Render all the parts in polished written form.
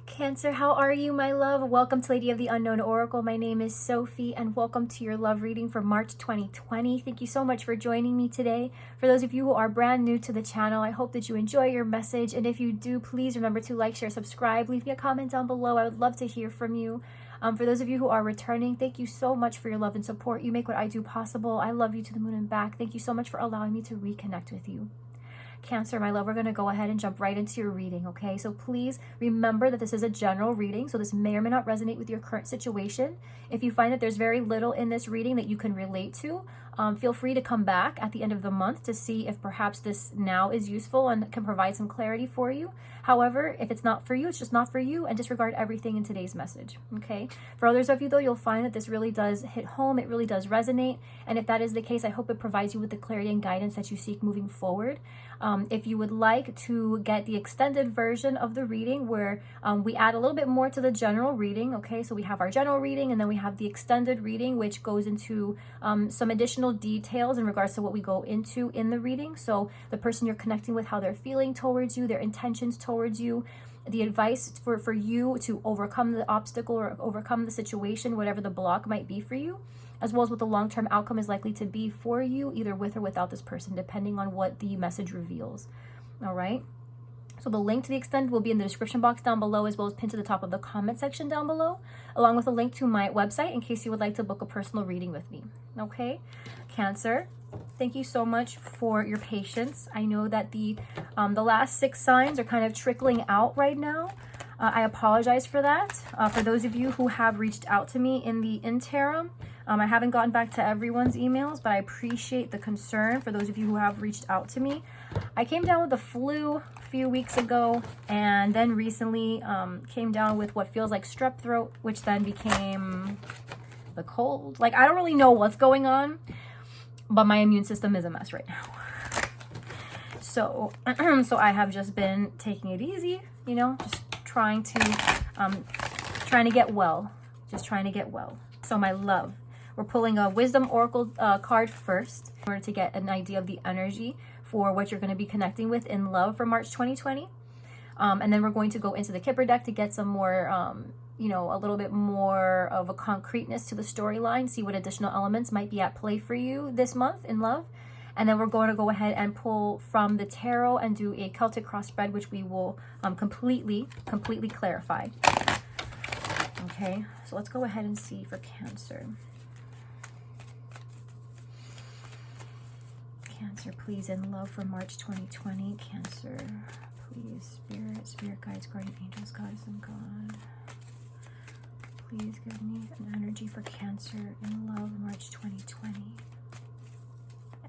Cancer, how are you, my love? Welcome to Lady of the Unknown Oracle. My name is Sophie, and welcome to your love reading for March 2020. Thank you so much for joining me today. For those of you who are brand new to the channel, I hope that you enjoy your message. And if you do, please remember to like, share, subscribe. Leave me a comment down below. I would love to hear from you. For those of you who are returning, thank you so much for your love and support. You make what I do possible. I love you to the moon and back. Thank you so much for allowing me to reconnect with you. Cancer, my love, we're going to go ahead and jump right into your reading, okay? So please remember that this is a general reading, so this may or may not resonate with your current situation. If you find that there's very little in this reading that you can relate to, feel free to come back at the end of the month to see if perhaps this now is useful and can provide some clarity for you. However, if it's not for you, it's just not for you, and disregard everything in today's message, okay? For others of you, though, you'll find that this really does hit home. It really does resonate, and if that is the case, I hope it provides you with the clarity and guidance that you seek moving forward. If you would like to get the extended version of the reading where we add a little bit more to the general reading, okay? So we have our general reading, and then we have the extended reading, which goes into some additional details in regards to what we go into in the reading. So the person you're connecting with, how they're feeling towards you, their intentions towards you, the advice for you to overcome the obstacle or overcome the situation, whatever the block might be for you, as well as what the long-term outcome is likely to be for you, either with or without this person, depending on what the message reveals. All right? So the link to the extended will be in the description box down below, as well as pinned to the top of the comment section down below, along with a link to my website in case you would like to book a personal reading with me. Okay? Cancer, thank you so much for your patience. I know that the last 6 signs are kind of trickling out right now. I apologize for that. For those of you who have reached out to me in the interim, I haven't gotten back to everyone's emails, but I appreciate the concern for those of you who have reached out to me. I came down with the flu a few weeks ago, and then recently came down with what feels like strep throat, which then became the cold. Like, I don't really know what's going on, but my immune system is a mess right now. So, I have just been taking it easy, you know, just trying to get well, just trying to get well. So my love, we're pulling a wisdom oracle card first in order to get an idea of the energy for what you're going to be connecting with in love for March 2020. And then we're going to go into the Kipper deck to get some more, you know, a little bit more of a concreteness to the storyline, see what additional elements might be at play for you this month in love. And then we're going to go ahead and pull from the tarot and do a Celtic cross spread, which we will completely clarify. Okay, so let's go ahead and see for Cancer. Cancer, please, in love for March 2020. Cancer, please, spirit guides, guardian angels, goddess and God. Please give me an energy for Cancer in love March 2020.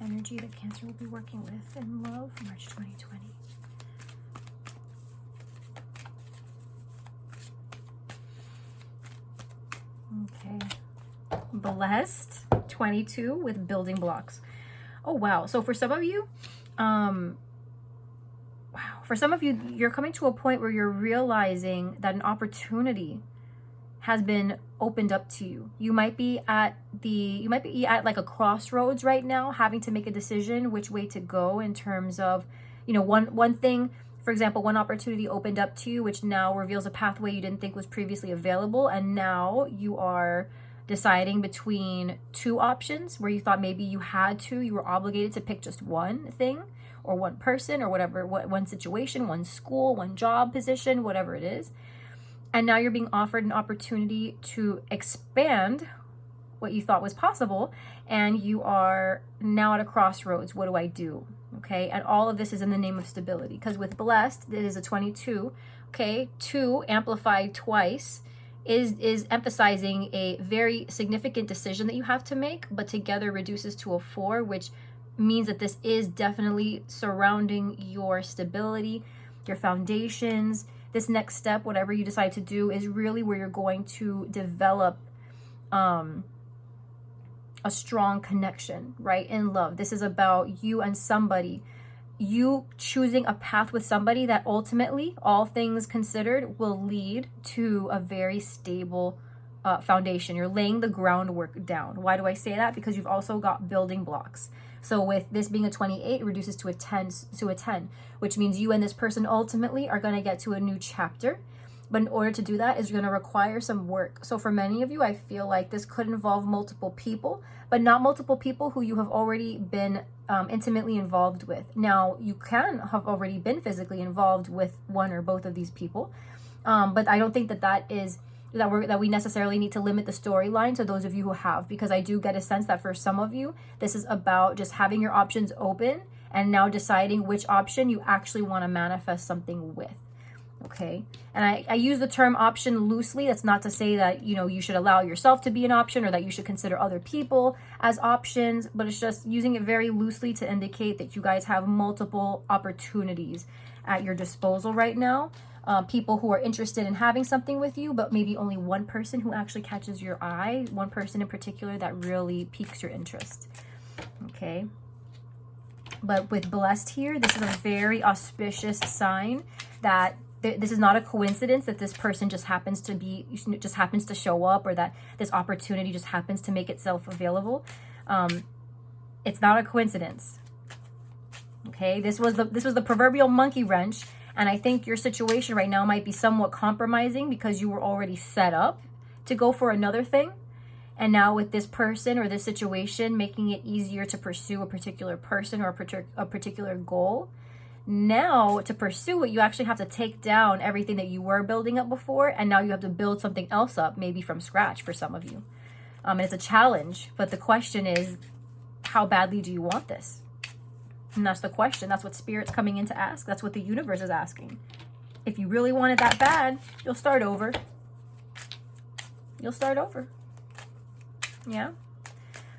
Energy that Cancer will be working with in love March 2020. Okay. Blessed 22 with building blocks. Oh, wow. So for some of you, you're coming to a point where you're realizing that an opportunity has been opened up to you. You might be at like a crossroads right now, having to make a decision which way to go in terms of, you know, one thing, for example, one opportunity opened up to you, which now reveals a pathway you didn't think was previously available. And now you are deciding between 2 options where you thought maybe you were obligated to pick just one thing or one person or whatever, one situation, one school, one job position, whatever it is. And now you're being offered an opportunity to expand what you thought was possible, and you are now at a crossroads. What do I do? Okay, and all of this is in the name of stability, because with blessed, it is a 22. Okay, 2 amplified twice is emphasizing a very significant decision that you have to make, but together reduces to a 4, which means that this is definitely surrounding your stability, your foundations. This next step, whatever you decide to do, is really where you're going to develop a strong connection, right? In love. This is about you and somebody, you choosing a path with somebody that ultimately, all things considered, will lead to a very stable foundation. You're laying the groundwork down. Why do I say that? Because you've also got building blocks. So with this being a 28, it reduces to a 10, which means you and this person ultimately are going to get to a new chapter. But in order to do that is going to require some work. So for many of you, I feel like this could involve multiple people, but not multiple people who you have already been intimately involved with. Now, you can have already been physically involved with one or both of these people, but I don't think that we necessarily need to limit the storyline to those of you who have, because I do get a sense that for some of you, this is about just having your options open and now deciding which option you actually want to manifest something with. Okay, and I use the term option loosely. That's not to say that, you know, you should allow yourself to be an option or that you should consider other people as options, but it's just using it very loosely to indicate that you guys have multiple opportunities at your disposal right now. People who are interested in having something with you, but maybe only one person who actually catches your eye, one person in particular that really piques your interest. Okay. But with blessed here, this is a very auspicious sign that this is not a coincidence that this person just happens to show up, or that this opportunity just happens to make itself available. It's not a coincidence. Okay, this was the proverbial monkey wrench, and I think your situation right now might be somewhat compromising because you were already set up to go for another thing. And now with this person or this situation making it easier to pursue a particular person or a particular goal, now to pursue it, you actually have to take down everything that you were building up before, and now you have to build something else up, maybe from scratch for some of you. And it's a challenge, but the question is, how badly do you want this? And that's the question. That's what Spirit's coming in to ask. That's what the universe is asking. If you really want it that bad, you'll start over. You'll start over. Yeah.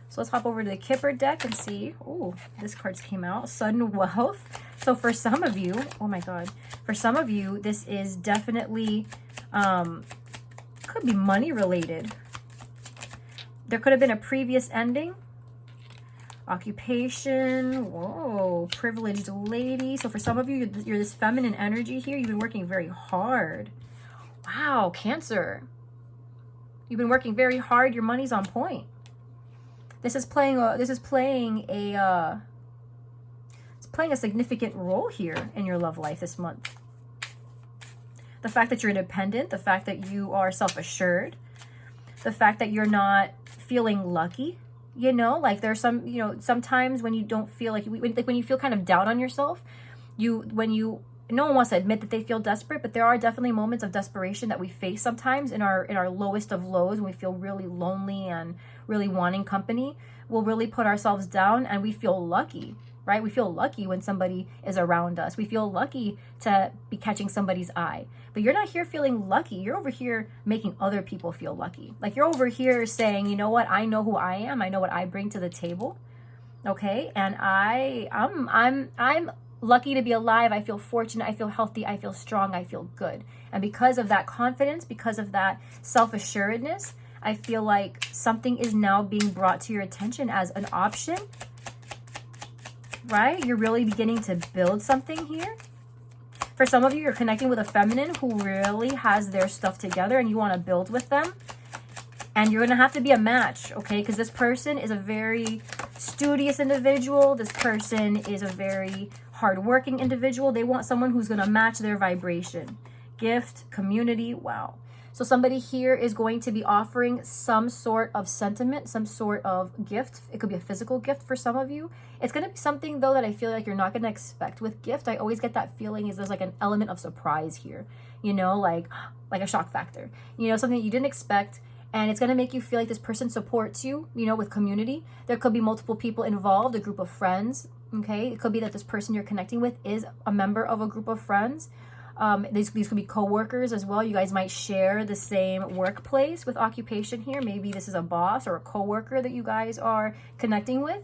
So let's hop over to the Kipper deck and see. Oh, this card came out. Sudden wealth. So for some of you, oh my God, for some of you, this is definitely, could be money related. There could have been a previous ending. Occupation. Whoa, privileged lady. So for some of you, you're this feminine energy here. You've been working very hard. Wow, Cancer. You've been working very hard. Your money's on point. This is playing a significant role here in your love life this month. The fact that you're independent, the fact that you are self-assured, the fact that you're not feeling lucky, you know, like there's some, you know, sometimes when you don't feel like when you feel kind of down on yourself, no one wants to admit that they feel desperate, but there are definitely moments of desperation that we face sometimes in our lowest of lows, when we feel really lonely and really wanting company. We'll really put ourselves down, and we feel lucky, right? We feel lucky when somebody is around us. We feel lucky to be catching somebody's eye. But you're not here feeling lucky. You're over here making other people feel lucky. Like you're over here saying, you know what? I know who I am. I know what I bring to the table. Okay? And I'm lucky to be alive. I feel fortunate. I feel healthy. I feel strong. I feel good. And because of that confidence, because of that self-assuredness, I feel like something is now being brought to your attention as an option, right? You're really beginning to build something here. For some of you, you're connecting with a feminine who really has their stuff together and you want to build with them. And you're going to have to be a match, okay? Because this person is a very studious individual. This person is a very hardworking individual. They want someone who's going to match their vibration. Gift, community, wow. So somebody here is going to be offering some sort of sentiment, some sort of gift. It could be a physical gift for some of you. It's going to be something, though, that I feel like you're not going to expect with gift. I always get that feeling is there's like an element of surprise here, you know, like a shock factor, you know, something that you didn't expect. And it's going to make you feel like this person supports you, you know, with community. There could be multiple people involved, a group of friends, okay? It could be that this person you're connecting with is a member of a group of friends. These could be co-workers as well. You guys might share the same workplace with occupation here. Maybe this is a boss or a co-worker that you guys are connecting with.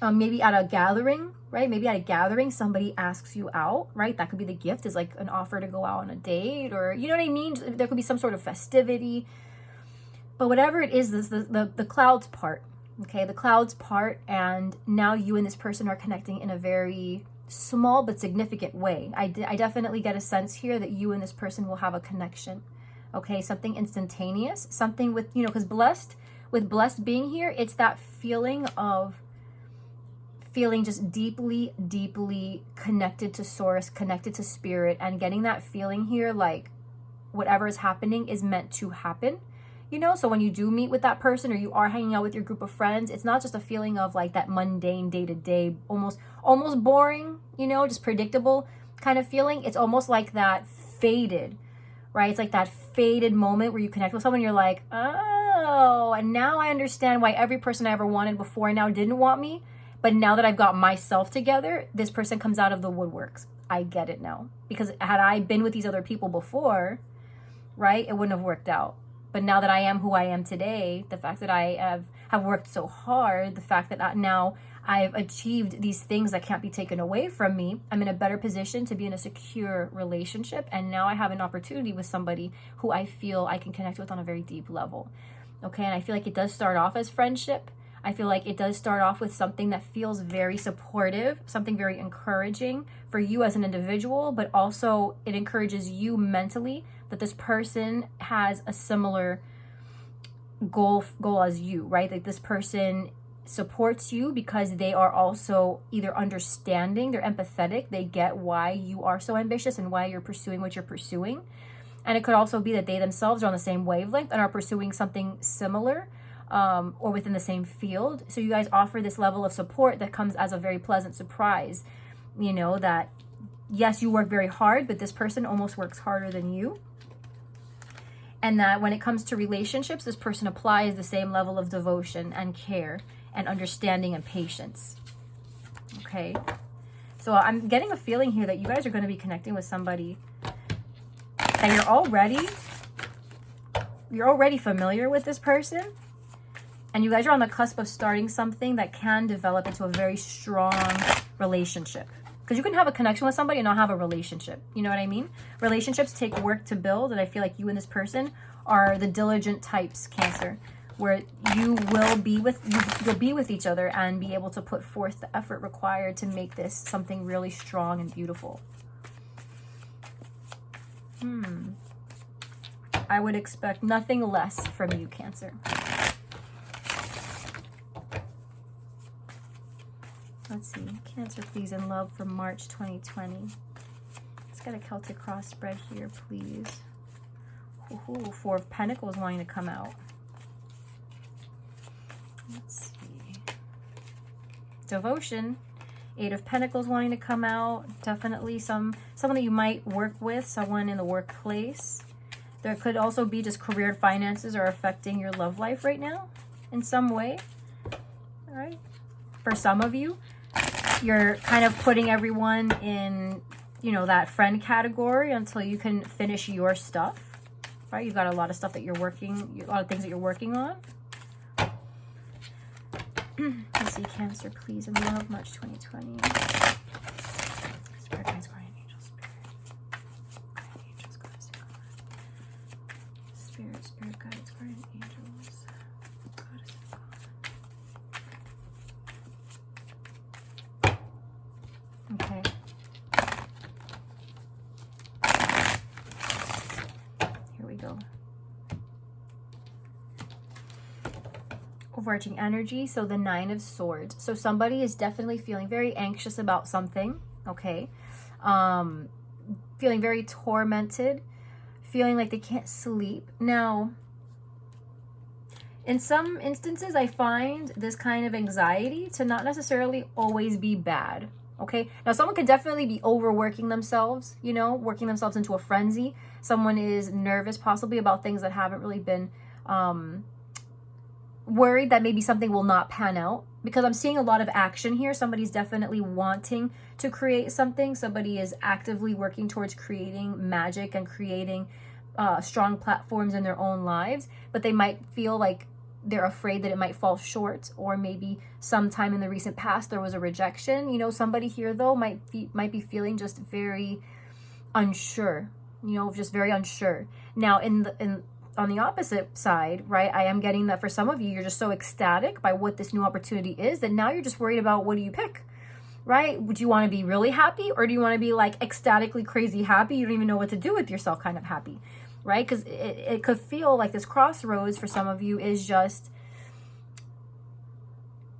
Maybe at a gathering, right? Maybe at a gathering, somebody asks you out, right? That could be the gift, is like an offer to go out on a date, or you know what I mean? There could be some sort of festivity. But whatever it is the clouds part, okay? The clouds part, and now you and this person are connecting in a very small but significant way. I definitely get a sense here that you and this person will have a connection, okay? Something instantaneous, something with, you know, because blessed being here, it's that feeling of feeling just deeply, deeply connected to source, connected to spirit, and getting that feeling here like whatever is happening is meant to happen. You know, so when you do meet with that person or you are hanging out with your group of friends, it's not just a feeling of like that mundane day-to-day, almost boring, you know, just predictable kind of feeling. It's almost like that faded, right? It's like that faded moment where you connect with someone, you're like, oh, and now I understand why every person I ever wanted before now didn't want me. But now that I've got myself together, this person comes out of the woodworks. I get it now. Because had I been with these other people before, right, it wouldn't have worked out. But now that I am who I am today, the fact that I have worked so hard, the fact that now I've achieved these things that can't be taken away from me, I'm in a better position to be in a secure relationship. And now I have an opportunity with somebody who I feel I can connect with on a very deep level. Okay, and I feel like it does start off as friendship. I feel like it does start off with something that feels very supportive, something very encouraging for you as an individual, but also it encourages you mentally that this person has a similar goal as you, right? Like this person supports you because they are also either understanding, they're empathetic, they get why you are so ambitious and why you're pursuing what you're pursuing. And it could also be that they themselves are on the same wavelength and are pursuing something similar, or within the same field. So you guys offer this level of support that comes as a very pleasant surprise. You know, that yes, you work very hard, but this person almost works harder than you. And that when it comes to relationships, this person applies the same level of devotion and care and understanding and patience. Okay. So I'm getting a feeling here that you guys are going to be connecting with somebody that you're already familiar with this person. And you guys are on the cusp of starting something that can develop into a very strong relationship. Because you can have a connection with somebody and not have a relationship. You know what I mean? Relationships take work to build. And I feel like you and this person are the diligent types, Cancer, where you'll be with each other and be able to put forth the effort required to make this something really strong and beautiful. I would expect nothing less from you, Cancer. Let's see. Cancer, please, in love for March 2020. Let's get a Celtic cross spread here, please. Ooh, Four of Pentacles wanting to come out. Let's see. Devotion. Eight of Pentacles wanting to come out. Definitely someone that you might work with, someone in the workplace. There could also be just career and finances are affecting your love life right now in some way. All right. For some of you, you're kind of putting everyone in, you know, that friend category until you can finish your stuff, right? You've got a lot of stuff that you're working, a lot of things that you're working on. Let's see, Cancer, please, in love, March 2020. Spirit, guides, guardian angels, guardian angels, goddess, God. Spirit, guides, guardian angels, goddess, God. Okay. Here we go. Overarching energy. So the Nine of Swords. So somebody is definitely feeling very anxious about something. Okay. Feeling very tormented. Feeling like they can't sleep. Now, in some instances, I find this kind of anxiety to not necessarily always be bad. Okay. Now, someone could definitely be overworking themselves, you know, working themselves into a frenzy. Someone is nervous possibly about things that haven't really been, worried that maybe something will not pan out, because I'm seeing a lot of action here. Somebody's definitely wanting to create something. Somebody is actively working towards creating magic and creating strong platforms in their own lives, but they might feel like they're afraid that it might fall short, or maybe sometime in the recent past there was a rejection. You know, somebody here though might be feeling just very unsure, you know, just very unsure. Now on the opposite side, right, I am getting that for some of you, you're just so ecstatic by what this new opportunity is that now you're just worried about, what do you pick, right? Would you want to be really happy, or do you want to be like ecstatically crazy happy? You don't even know what to do with yourself kind of happy, right? Because it could feel like this crossroads for some of you is just,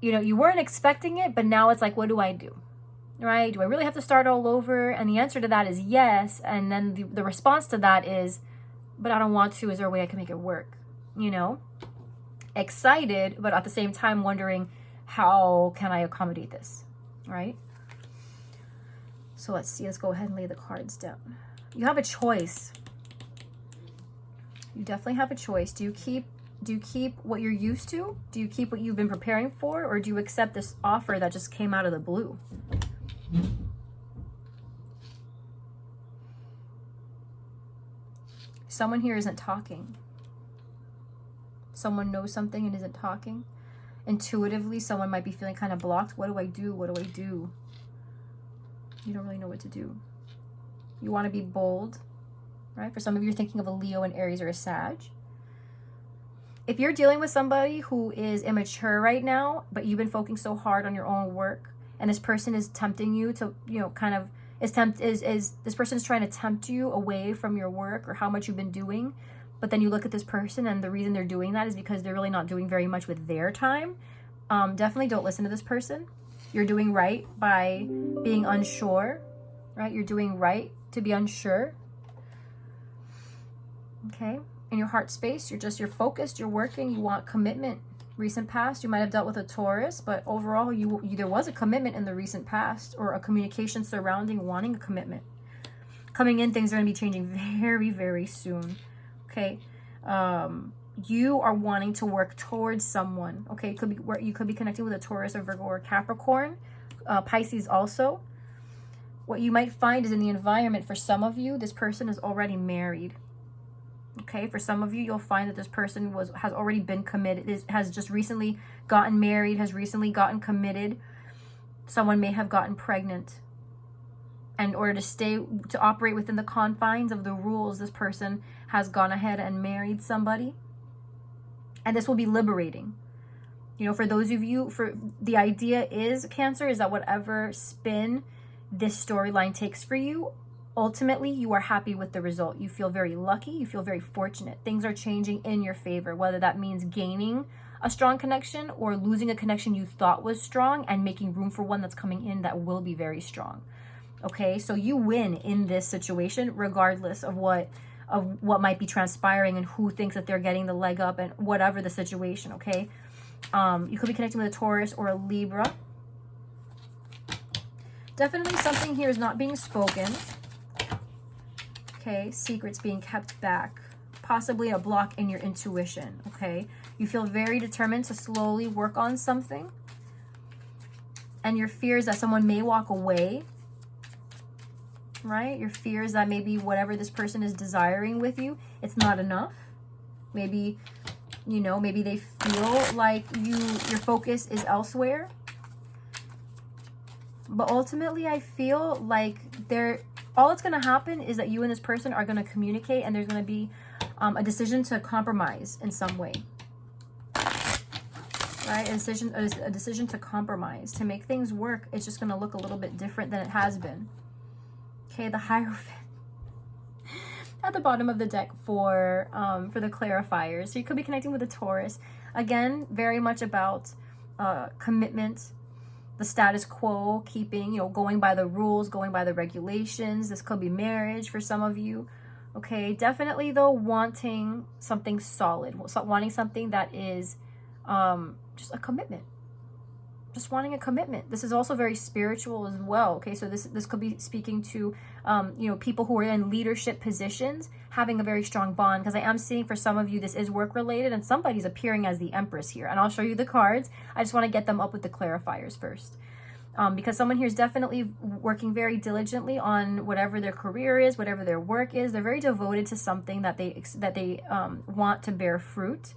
you know, you weren't expecting it, but now it's like, what do I do? Right? Do I really have to start all over? And the answer to that is yes. And then the response to that is, but I don't want to. Is there a way I can make it work? You know, excited, but at the same time wondering, how can I accommodate this? Right? So let's see. Let's go ahead and lay the cards down. You have a choice. You definitely have a choice. Do you keep what you're used to? Do you keep what you've been preparing for? Or do you accept this offer that just came out of the blue? Someone here isn't talking. Someone knows something and isn't talking. Intuitively, someone might be feeling kind of blocked. What do I do? What do I do? You don't really know what to do. You want to be bold, right? For some of you, you're thinking of a Leo, an Aries, or a Sag. If you're dealing with somebody who is immature right now, but you've been focusing so hard on your own work, and this person is tempting you to, you know, kind of this person is trying to tempt you away from your work or how much you've been doing, but then you look at this person and the reason they're doing that is because they're really not doing very much with their time. Definitely don't listen to this person. You're doing right by being unsure, right? You're doing right to be unsure. Okay. In your heart space, you're focused, you're working, you want commitment. Recent past, you might have dealt with a Taurus, but overall, there was a commitment in the recent past, or a communication surrounding wanting a commitment. Coming in, things are going to be changing very, very soon. Okay, you are wanting to work towards someone. Okay, you could be connecting with a Taurus, or Virgo, or Capricorn, Pisces also. What you might find is in the environment, for some of you, this person is already married. Okay, for some of you, you'll find that this person has already been committed, has just recently gotten married, has recently gotten committed. Someone may have gotten pregnant. And in order to operate within the confines of the rules, this person has gone ahead and married somebody. And this will be liberating. You know, for those of you, the idea is, Cancer, is that whatever spin this storyline takes for you, ultimately, you are happy with the result. You feel very lucky. You feel very fortunate. Things are changing in your favor, whether that means gaining a strong connection or losing a connection you thought was strong and making room for one that's coming in that will be very strong. Okay, so you win in this situation regardless of what might be transpiring and who thinks that they're getting the leg up and whatever the situation, okay? You could be connecting with a Taurus or a Libra. Definitely something here is not being spoken. Okay, secrets being kept back, possibly a block in your intuition, okay? You feel very determined to slowly work on something, and your fears that someone may walk away, right? Your fears that maybe whatever this person is desiring with you, it's not enough. Maybe, you know, maybe they feel like your focus is elsewhere. But ultimately, I feel like all that's going to happen is that you and this person are going to communicate, and there's going to be a decision to compromise in some way. Right? A decision to compromise, to make things work. It's just going to look a little bit different than it has been. Okay, the Hierophant at the bottom of the deck for the clarifiers. So you could be connecting with a Taurus. Again, very much about commitment, the status quo, keeping, you know, going by the rules, going by the regulations. This could be marriage for some of you. Okay, definitely though, wanting something solid, wanting something that is just a commitment. Just wanting a commitment. This is also very spiritual as well. Okay, so this could be speaking to you know, people who are in leadership positions, having a very strong bond, because I am seeing for some of you this is work related, and somebody's appearing as the Empress here, and I'll show you the cards. I just want to get them up with the clarifiers first, because someone here is definitely working very diligently on whatever their career is, whatever their work is. They're very devoted to something that they want to bear fruit.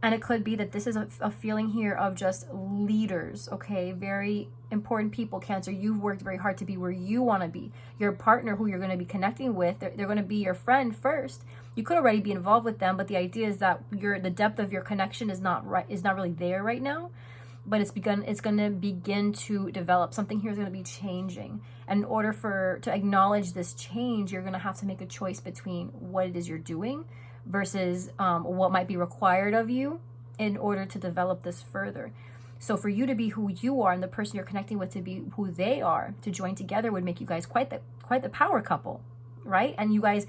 And it could be that this is a feeling here of just leaders, okay? Very important people, Cancer. You've worked very hard to be where you want to be. Your partner who you're going to be connecting with, they're going to be your friend first. You could already be involved with them, but the idea is that the depth of your connection is not really there right now. But it's going to begin to develop. Something here is going to be changing. And in order to acknowledge this change, you're going to have to make a choice between what it is you're doing versus what might be required of you in order to develop this further. So for you to be who you are and the person you're connecting with to be who they are, to join together would make you guys quite the power couple, right? And you guys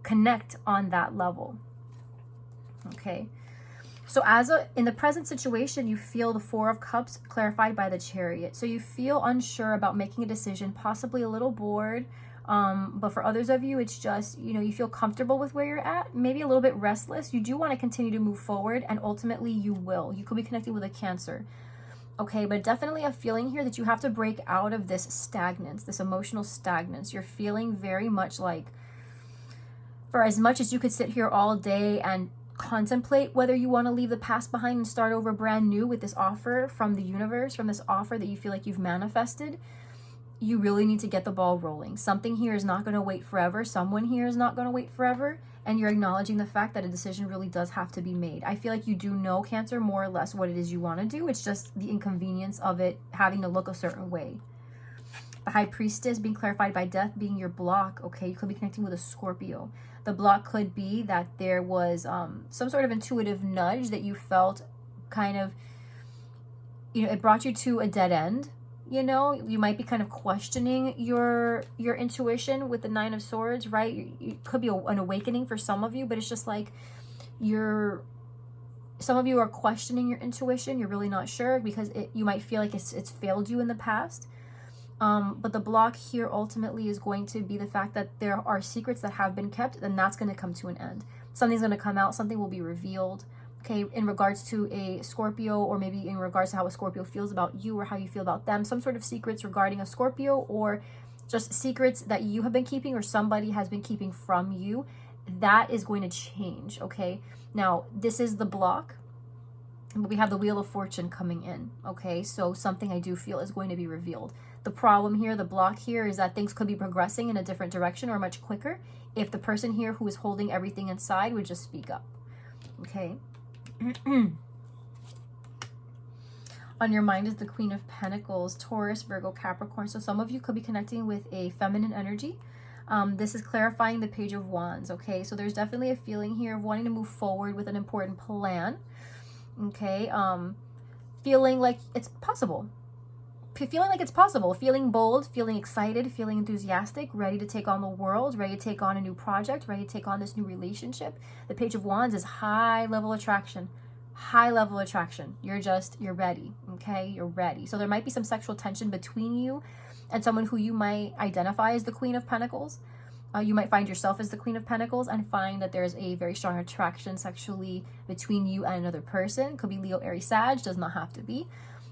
connect on that level. Okay. So in the present situation, you feel the Four of Cups clarified by the Chariot. So you feel unsure about making a decision, possibly a little bored. But for others of you, it's just, you feel comfortable with where you're at, maybe a little bit restless. You do want to continue to move forward, and ultimately you will. You could be connecting with a Cancer. Okay, but definitely a feeling here that you have to break out of this stagnance, this emotional stagnance. You're feeling very much like, for as much as you could sit here all day and contemplate whether you want to leave the past behind and start over brand new with this offer from the universe, from this offer that you feel like you've manifested, you really need to get the ball rolling. Something here is not going to wait forever. Someone here is not going to wait forever. And you're acknowledging the fact that a decision really does have to be made. I feel like you do know, Cancer, more or less what it is you want to do. It's just the inconvenience of it having to look a certain way. The High Priestess being clarified by Death being your block. Okay, you could be connecting with a Scorpio. The block could be that there was some sort of intuitive nudge that you felt kind of, it brought you to a dead end. You might be kind of questioning your intuition with the Nine of Swords, right? It could be an awakening for some of you, but it's just like some of you are questioning your intuition. You're really not sure because you might feel like it's failed you in the past. But the block here ultimately is going to be the fact that there are secrets that have been kept, and that's going to come to an end. Something's going to come out, something will be revealed. Okay, in regards to a Scorpio, or maybe in regards to how a Scorpio feels about you or how you feel about them, some sort of secrets regarding a Scorpio, or just secrets that you have been keeping or somebody has been keeping from you, that is going to change. Okay, now this is the block, but we have the Wheel of Fortune coming in. Okay, so something I do feel is going to be revealed. The problem here, the block here, is that things could be progressing in a different direction or much quicker if the person here who is holding everything inside would just speak up. Okay. On your mind is the Queen of Pentacles, Taurus, Virgo, Capricorn. So some of you could be connecting with a feminine energy. This is clarifying the Page of Wands. Okay, so there's definitely a feeling here of wanting to move forward with an important plan. Okay, feeling like it's possible. Feeling bold, feeling excited, feeling enthusiastic, ready to take on the world, ready to take on a new project, ready to take on this new relationship. The Page of Wands is high level attraction. You're ready. Okay, you're ready. So there might be some sexual tension between you and someone who you might identify as the Queen of Pentacles. You might find yourself as the Queen of Pentacles and find that there's a very strong attraction sexually between you and another person. Could be Leo, Aries, Sag, does not have to be.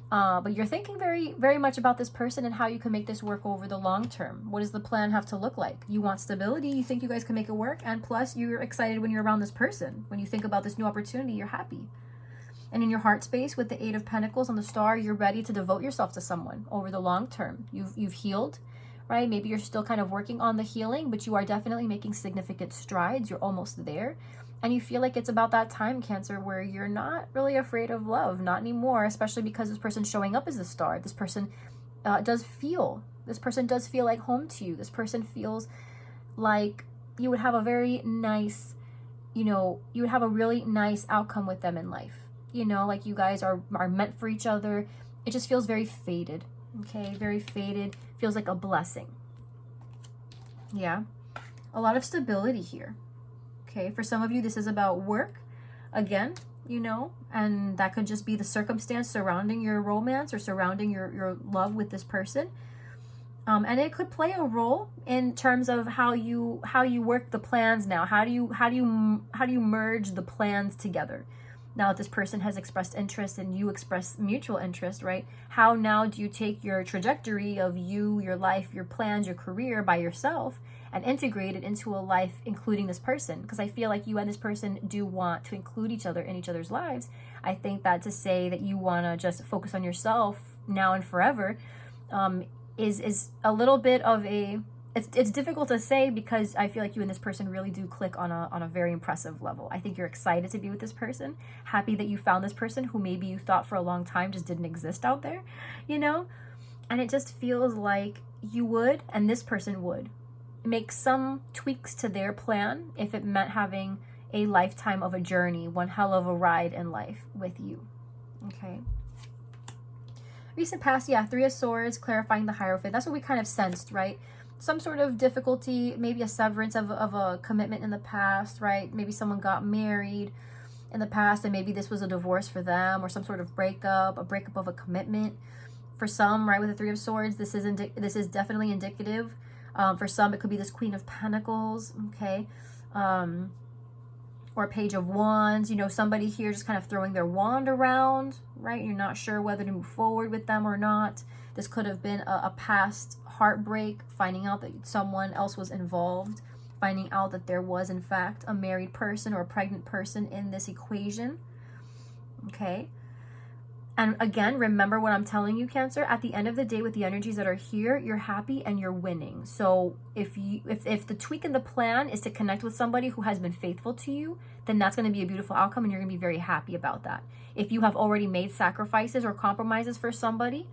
But you're thinking very, very much about this person and how you can make this work over the long term. What does the plan have to look like? You want stability. You think you guys can make it work. And plus, you're excited when you're around this person. When you think about this new opportunity, you're happy. And in your heart space with the Eight of Pentacles on the Star, you're ready to devote yourself to someone over the long term. You've healed, right? Maybe you're still kind of working on the healing, but you are definitely making significant strides. You're almost there. And you feel like it's about that time, Cancer, where you're not really afraid of love, not anymore, especially because this person showing up as a star. This person does feel like home to you. This person feels like you would have a very nice, you would have a really nice outcome with them in life. Like you guys are meant for each other. It just feels very fated. Okay, very fated. Feels like a blessing. Yeah. A lot of stability here. Okay, for some of you, this is about work, again, and that could just be the circumstance surrounding your romance or surrounding your love with this person. And it could play a role in terms of how you work the plans now. How do you merge the plans together? Now that this person has expressed interest and you express mutual interest, right? How now do you take your trajectory of you, your life, your plans, your career by yourself and integrate it into a life including this person? Because I feel like you and this person do want to include each other in each other's lives. I think that to say that you want to just focus on yourself now and forever is a little bit of a... It's difficult to say because I feel like you and this person really do click on a very impressive level. I think you're excited to be with this person, happy that you found this person who maybe you thought for a long time just didn't exist out there, And it just feels like you would, and this person would, make some tweaks to their plan if it meant having a lifetime of a journey, one hell of a ride in life with you. Okay. recent past, yeah, Three of Swords, clarifying the Hierophant. That's what we kind of sensed, right? Some sort of difficulty, maybe a severance of a commitment in the past, right? Maybe someone got married in the past and maybe this was a divorce for them, or some sort of breakup, a breakup of a commitment. For some, right, with the Three of Swords, this is definitely indicative. For some, it could be this Queen of Pentacles, okay? Or Page of Wands, you know, somebody here just kind of throwing their wand around, right? You're not sure whether to move forward with them or not. This could have been a past heartbreak, finding out that someone else was involved, finding out that there was, in fact, a married person or a pregnant person in this equation, okay? And again, remember what I'm telling you, Cancer. At the end of the day, with the energies that are here, you're happy and you're winning. So if the tweak in the plan is to connect with somebody who has been faithful to you, then that's going to be a beautiful outcome and you're going to be very happy about that. If you have already made sacrifices or compromises for somebody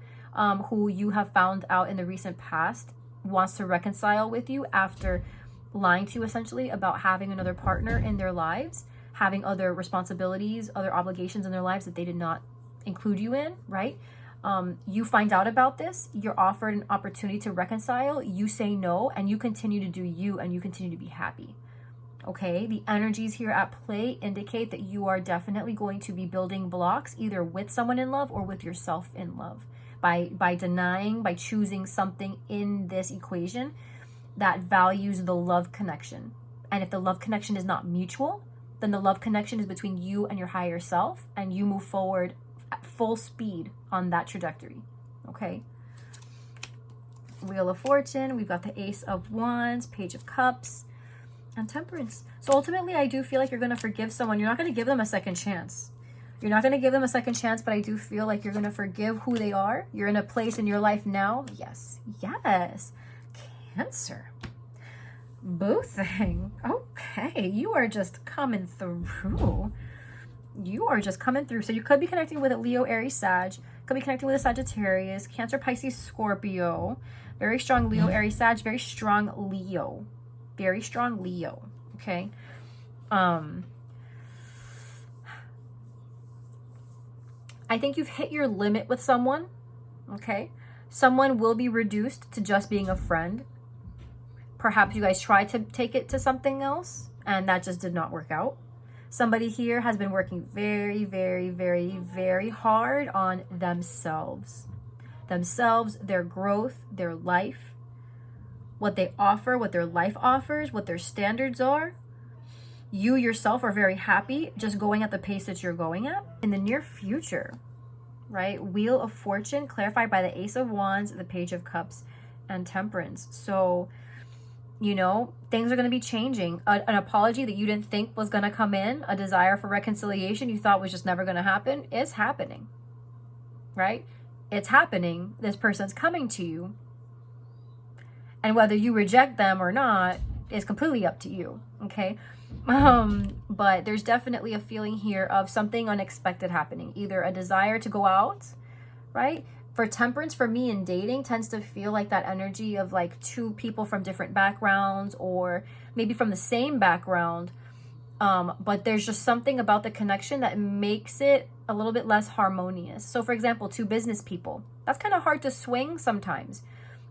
who you have found out in the recent past wants to reconcile with you after lying to you essentially about having another partner in their lives, having other responsibilities, other obligations in their lives that they did not include you in, right? You find out about this, you're offered an opportunity to reconcile, you say no, and you continue to do you, and you continue to be happy, okay? The energies here at play indicate that you are definitely going to be building blocks either with someone in love or with yourself in love by denying, by choosing something in this equation that values the love connection. And if the love connection is not mutual, then the love connection is between you and your higher self, and you move forward at full speed on that trajectory, okay? Wheel of Fortune, we've got the Ace of Wands, Page of Cups, and Temperance. So ultimately, I do feel like you're going to forgive someone. You're not going to give them a second chance. You're not going to give them a second chance, but I do feel like you're going to forgive who they are. You're in a place in your life now. Yes, yes. Cancer. Boo thing. Okay, you are just coming through. You are just coming through. So you could be connecting with a Leo, Aries, Sag. Could be connecting with a Sagittarius, Cancer, Pisces, Scorpio. Very strong Leo, Aries, Sag. Very strong Leo. Very strong Leo. Okay. I think you've hit your limit with someone. Okay. Someone will be reduced to just being a friend. Perhaps you guys tried to take it to something else and that just did not work out. Somebody here has been working very, very, very, very hard on themselves. Themselves, their growth, their life, what they offer, what their life offers, what their standards are. You yourself are very happy just going at the pace that you're going at. In the near future, right? Wheel of Fortune, clarified by the Ace of Wands, the Page of Cups, and Temperance. So, you know, things are going to be changing. An apology that you didn't think was going to come in, a desire for reconciliation you thought was just never going to happen, is happening, right? It's happening. This person's coming to you. And whether you reject them or not is completely up to you, okay? But there's definitely a feeling here of something unexpected happening. Either a desire to go out, right? For Temperance, for me in dating, tends to feel like that energy of like two people from different backgrounds or maybe from the same background. But there's just something about the connection that makes it a little bit less harmonious. So for example, two business people, that's kind of hard to swing sometimes,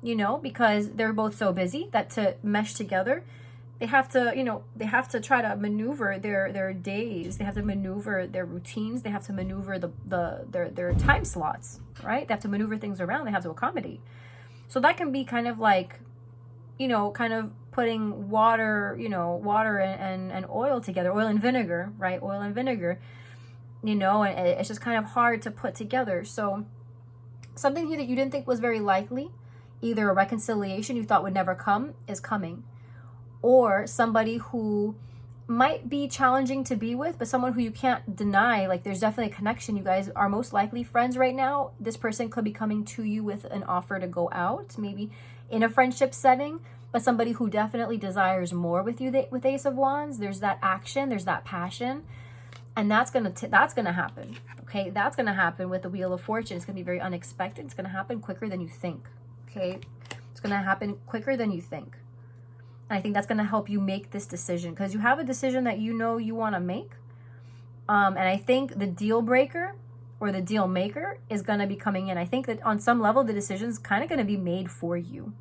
you know, because they're both so busy that to mesh together, they have to, you know, they have to try to maneuver their days. They have to maneuver their routines. They have to maneuver their time slots, right? They have to maneuver things around. They have to accommodate. So that can be kind of like, you know, kind of putting water, you know, water and oil together, oil and vinegar, right? Oil and vinegar, you know, and it's just kind of hard to put together. So something here that you didn't think was very likely, either a reconciliation you thought would never come, is coming. Or somebody who might be challenging to be with, but someone who you can't deny, like there's definitely a connection. You guys are most likely friends right now. This person could be coming to you with an offer to go out, maybe in a friendship setting, but somebody who definitely desires more with you with Ace of Wands. There's that action, there's that passion, and that's gonna happen, okay? That's gonna happen with the Wheel of Fortune. It's gonna be very unexpected. It's gonna happen quicker than you think, okay? It's gonna happen quicker than you think. And I think that's going to help you make this decision because you have a decision that you know you want to make. And I think the deal breaker or the deal maker is going to be coming in. I think that on some level, the decision is kind of going to be made for you,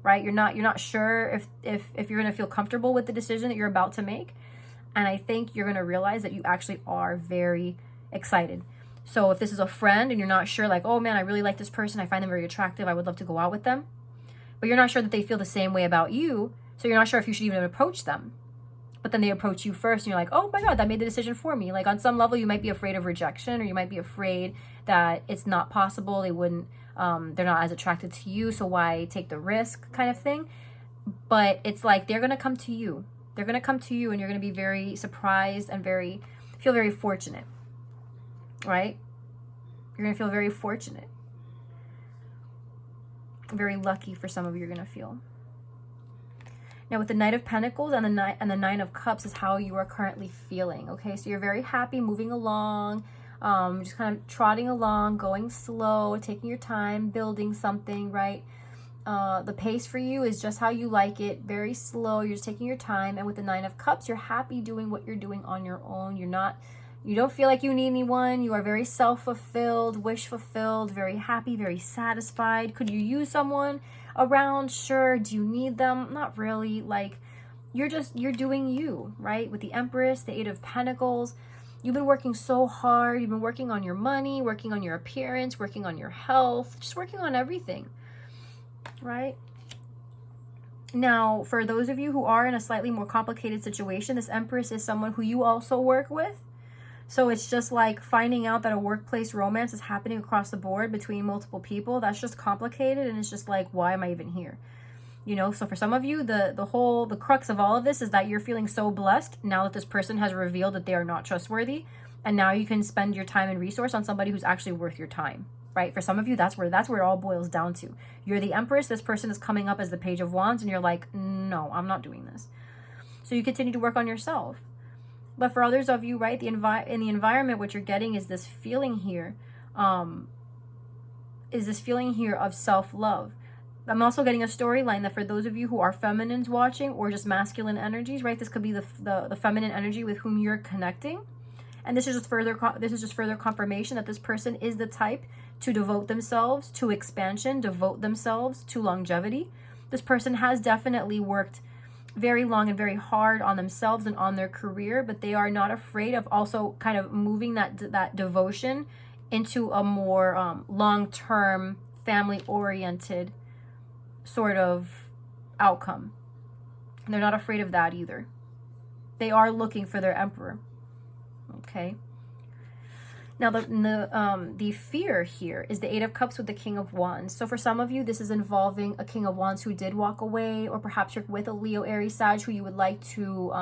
right? You're not sure if you're going to feel comfortable with the decision that you're about to make. And I think you're going to realize that you actually are very excited. So if this is a friend and you're not sure, like, oh man, I really like this person, I find them very attractive, I would love to go out with them, but you're not sure that they feel the same way about you, so you're not sure if you should even approach them. But then they approach you first and you're like, oh my God, that made the decision for me. Like on some level, you might be afraid of rejection, or you might be afraid that it's not possible. They wouldn't, they're not as attracted to you, so why take the risk kind of thing. But it's like, they're going to come to you. They're going to come to you and you're going to be very surprised and feel very fortunate, right? You're going to feel very fortunate. Very lucky for some of you, you're going to feel. Now with the Knight of Pentacles and the Nine of Cups is how you are currently feeling. Okay, so you're very happy, moving along, just kind of trotting along, going slow, taking your time, building something, right? The pace for you is just how you like it, very slow. You're just taking your time. And with the Nine of Cups, you're happy doing what you're doing on your own. You don't feel like you need anyone. You are very self-fulfilled, wish fulfilled, very happy, very satisfied. Could you use someone around? Sure. Do you need them? Not really. Like, you're doing you, right? With the Empress, the Eight of Pentacles, you've been working so hard. You've been working on your money, working on your appearance, working on your health, just working on everything, right? Now, for those of you who are in a slightly more complicated situation, this Empress is someone who you also work with. So it's just like finding out that a workplace romance is happening across the board between multiple people. That's just complicated, and it's just like, why am I even here? You know, so for some of you, the crux of all of this is that you're feeling so blessed now that this person has revealed that they are not trustworthy. And now you can spend your time and resource on somebody who's actually worth your time, right? For some of you, that's where it all boils down to. You're the Empress. This person is coming up as the Page of Wands, and you're like, no, I'm not doing this. So you continue to work on yourself. But for others of you, right, in the environment, what you're getting is this feeling here, of self-love. I'm also getting a storyline that for those of you who are feminines watching, or just masculine energies, right, this could be the feminine energy with whom you're connecting. And this is just further confirmation that this person is the type to devote themselves to expansion, devote themselves to longevity. This person has definitely worked very long and very hard on themselves and on their career, but they are not afraid of also kind of moving that devotion into a more long-term, family-oriented sort of outcome. And they're not afraid of that either. They are looking for their Emperor. Okay. Now, the fear here is the Eight of Cups with the King of Wands. So for some of you, this is involving a King of Wands who did walk away, or perhaps you're with a Leo, Aries, Sag who you would like to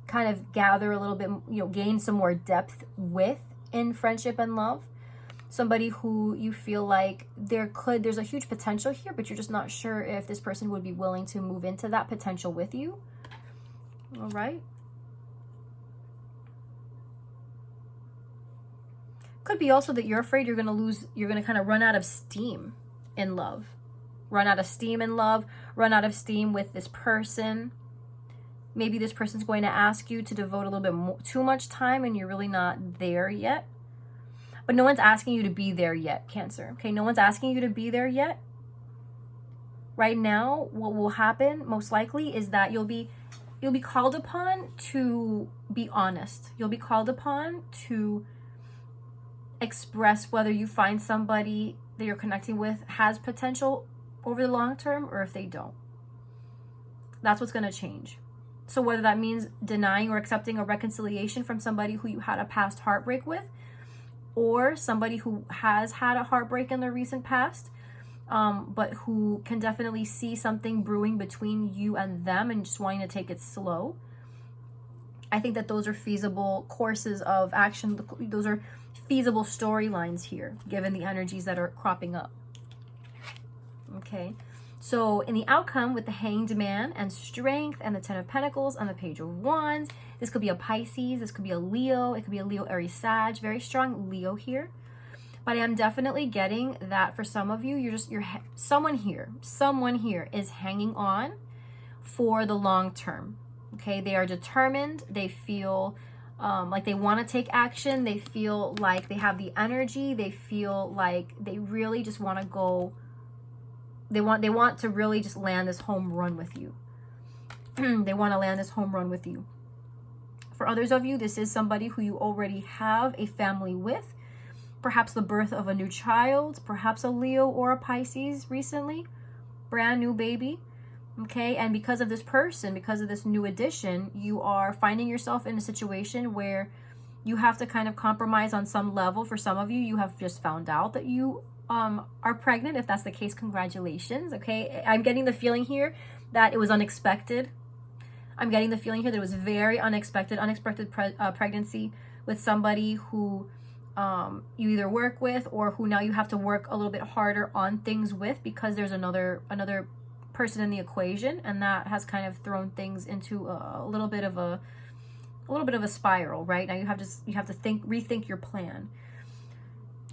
kind of gather a little bit, gain some more depth with in friendship and love. Somebody who you feel like there's a huge potential here, but you're just not sure if this person would be willing to move into that potential with you. All right. Could be also that you're afraid you're going to kind of run out of steam in love. Run out of steam in love, run out of steam with this person. Maybe this person's going to ask you to devote a little bit too much time and you're really not there yet. But no one's asking you to be there yet, Cancer. Okay, no one's asking you to be there yet. Right now, what will happen most likely is that you'll be called upon to be honest. You'll be called upon to express whether you find somebody that you're connecting with has potential over the long term or if they don't. That's what's going to change. So whether that means denying or accepting a reconciliation from somebody who you had a past heartbreak with, or somebody who has had a heartbreak in the recent past, but who can definitely see something brewing between you and them and just wanting to take it slow. I think that those are feasible courses of action. Those are feasible storylines here, given the energies that are cropping up. Okay, so in the outcome with the Hanged Man and Strength and the Ten of Pentacles and the Page of Wands, this could be a Pisces, this could be a Leo, it could be a Leo, Aries, Sag, very strong Leo here. But I am definitely getting that for some of you, someone here is hanging on for the long term. Okay, they are determined, they feel like they want to take action. They feel like they have the energy. They feel like they really just want to go. They want to really just land this home run with you. They want to land this home run with you. For others of you, this is somebody who you already have a family with. Perhaps the birth of a new child, perhaps a Leo or a Pisces recently, brand new baby. Okay, and because of this person, because of this new addition, you are finding yourself in a situation where you have to kind of compromise on some level. For some of you, you have just found out that you are pregnant. If that's the case, congratulations. Okay, I'm getting the feeling here that it was unexpected. I'm getting the feeling here that it was very unexpected pregnancy with somebody who you either work with or who now you have to work a little bit harder on things with, because there's another person in the equation, and that has kind of thrown things into a little bit of a spiral. Right now you have to rethink your plan.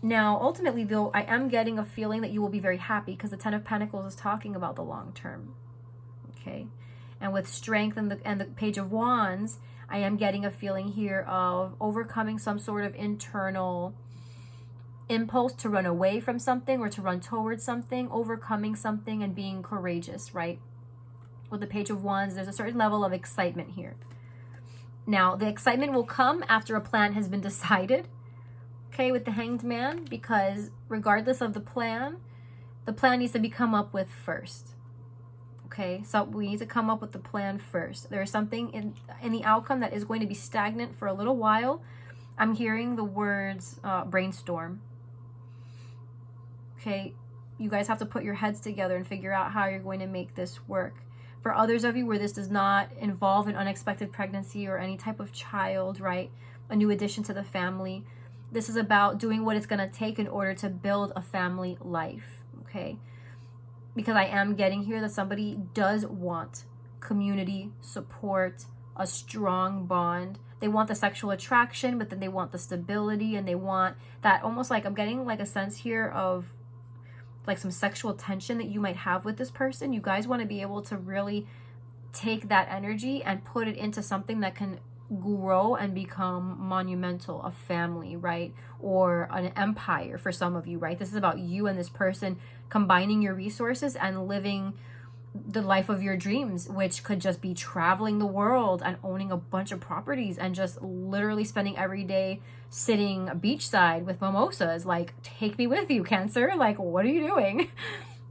Now ultimately though, I am getting a feeling that you will be very happy, because the Ten of Pentacles is talking about the long term. Okay, and with Strength and the Page of Wands, I am getting a feeling here of overcoming some sort of internal impulse to run away from something or to run towards something, overcoming something and being courageous, right? With the Page of Wands, there's a certain level of excitement here. Now, the excitement will come after a plan has been decided, okay, with the Hanged Man, because regardless of the plan needs to be come up with first. Okay, so we need to come up with the plan first. There is something in the outcome that is going to be stagnant for a little while. I'm hearing the words brainstorm. Okay, you guys have to put your heads together and figure out how you're going to make this work. For others of you where this does not involve an unexpected pregnancy or any type of child, right? A new addition to the family. This is about doing what it's going to take in order to build a family life, okay? Because I am getting here that somebody does want community support, a strong bond. They want the sexual attraction, but then they want the stability, and they want that almost like, I'm getting like a sense here of like some sexual tension that you might have with this person. You guys want to be able to really take that energy and put it into something that can grow and become monumental, a family, right? Or an empire for some of you, right? This is about you and this person combining your resources and living the life of your dreams, which could just be traveling the world and owning a bunch of properties and just literally spending every day sitting beachside with mimosas. Like, take me with you, Cancer. Like, what are you doing?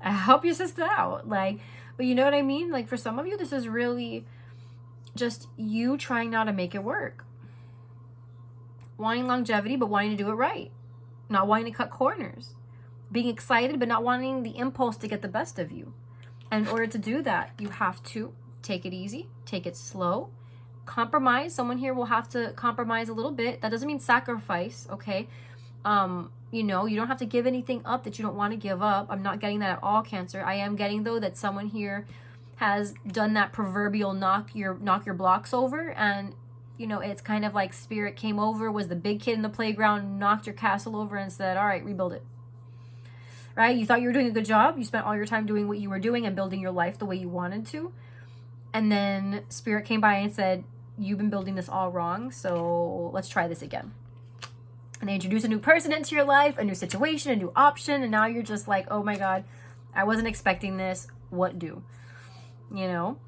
I help your sister out. Like, but you know what I mean? Like, for some of you, this is really just you trying now to make it work. Wanting longevity, but wanting to do it right. Not wanting to cut corners. Being excited, but not wanting the impulse to get the best of you. And in order to do that, you have to take it easy, take it slow, compromise. Someone here will have to compromise a little bit. That doesn't mean sacrifice, okay? You know, you don't have to give anything up that you don't want to give up. I'm not getting that at all, Cancer. I am getting, though, that someone here has done that proverbial knock your blocks over, and you know, it's kind of like Spirit came over, was the big kid in the playground, knocked your castle over and said, all right, rebuild it. Right? You thought you were doing a good job. You spent all your time doing what you were doing and building your life the way you wanted to. And then Spirit came by and said, you've been building this all wrong, so let's try this again. And they introduce a new person into your life, a new situation, a new option, and now you're just like, oh my God, I wasn't expecting this. What do? You know?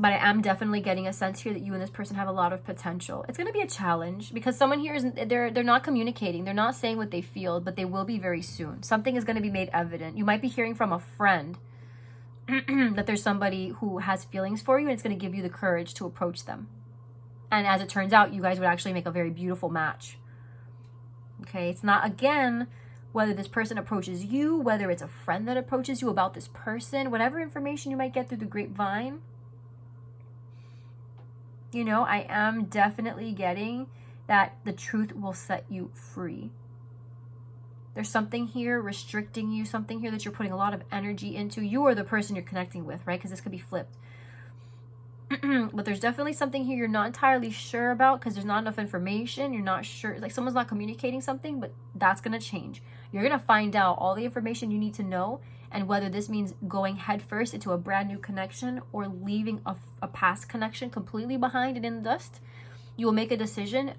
But I am definitely getting a sense here that you and this person have a lot of potential. It's going to be a challenge because someone here is, they're not communicating. They're not saying what they feel, but they will be very soon. Something is going to be made evident. You might be hearing from a friend that there's somebody who has feelings for you, and it's going to give you the courage to approach them. And as it turns out, you guys would actually make a very beautiful match. Okay, it's not, again, whether this person approaches you, whether it's a friend that approaches you about this person, whatever information you might get through the grapevine. You know, I am definitely getting that the truth will set you free. There's something here restricting you, something here that you're putting a lot of energy into. You are the person you're connecting with, right? Because this could be flipped. But there's definitely something here you're not entirely sure about because there's not enough information. You're not sure. Like someone's not communicating something, but that's going to change. You're going to find out all the information you need to know, And whether this means going headfirst into a brand new connection or leaving a past connection completely behind and in the dust, you will make a decision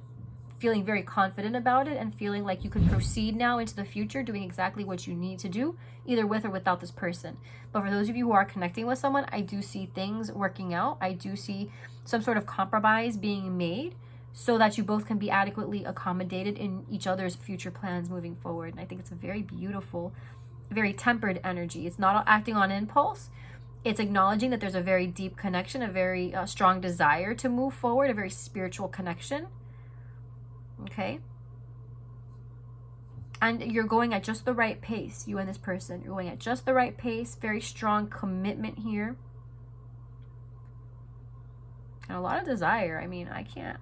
feeling very confident about it and feeling like you can proceed now into the future doing exactly what you need to do, either with or without this person. But for those of you who are connecting with someone, I do see things working out. I do see some sort of compromise being made so that you both can be adequately accommodated in each other's future plans moving forward. And I think it's a very beautiful, very tempered energy. It's not acting on impulse. It's acknowledging that there's a very deep connection, a very strong desire to move forward, a very spiritual connection. Okay? And you're going at just the right pace, you and this person. You're going at just the right pace, very strong commitment here. And a lot of desire. I mean, I can't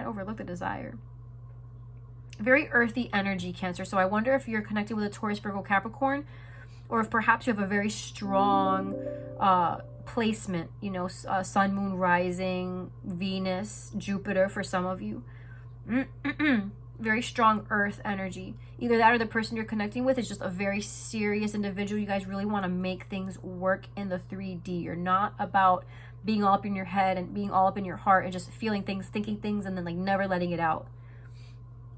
overlook the desire. Very earthy energy, Cancer. So I wonder if you're connected with a Taurus, Virgo, Capricorn, or if perhaps you have a very strong placement, you know, sun, moon, rising, Venus, Jupiter for some of you. Very strong earth energy. Either that or the person you're connecting with is just a very serious individual. You guys really want to make things work in the 3D. You're not about being all up in your head and being all up in your heart and just feeling things, thinking things, and then like never letting it out.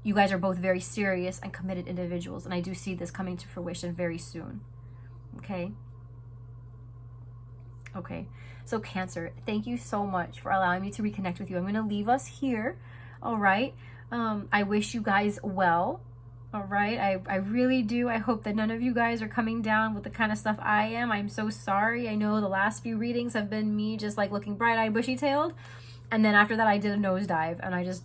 You guys are both very serious and committed individuals, and I do see this coming to fruition very soon. Okay? Okay. So Cancer, thank you so much for allowing me to reconnect with you. I'm going to leave us here. All right. I wish you guys well. All right. I really do. I hope that none of you guys are coming down with the kind of stuff I am. I'm so sorry. I know the last few readings have been me just like looking bright-eyed, bushy-tailed. And then after that, I did a nosedive and I just,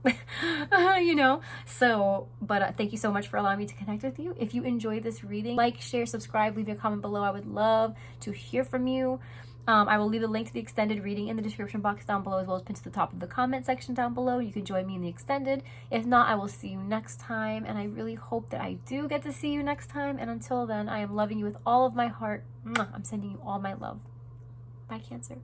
you know, so, but thank you so much for allowing me to connect with you. If you enjoyed this reading, like, share, subscribe, leave a comment below. I would love to hear from you. I will leave a link to the extended reading in the description box down below, as well as pinned to the top of the comment section down below. You can join me in the extended. If not, I will see you next time, and I really hope that I do get to see you next time. And until then, I am loving you with all of my heart. I'm sending you all my love. Bye, Cancer.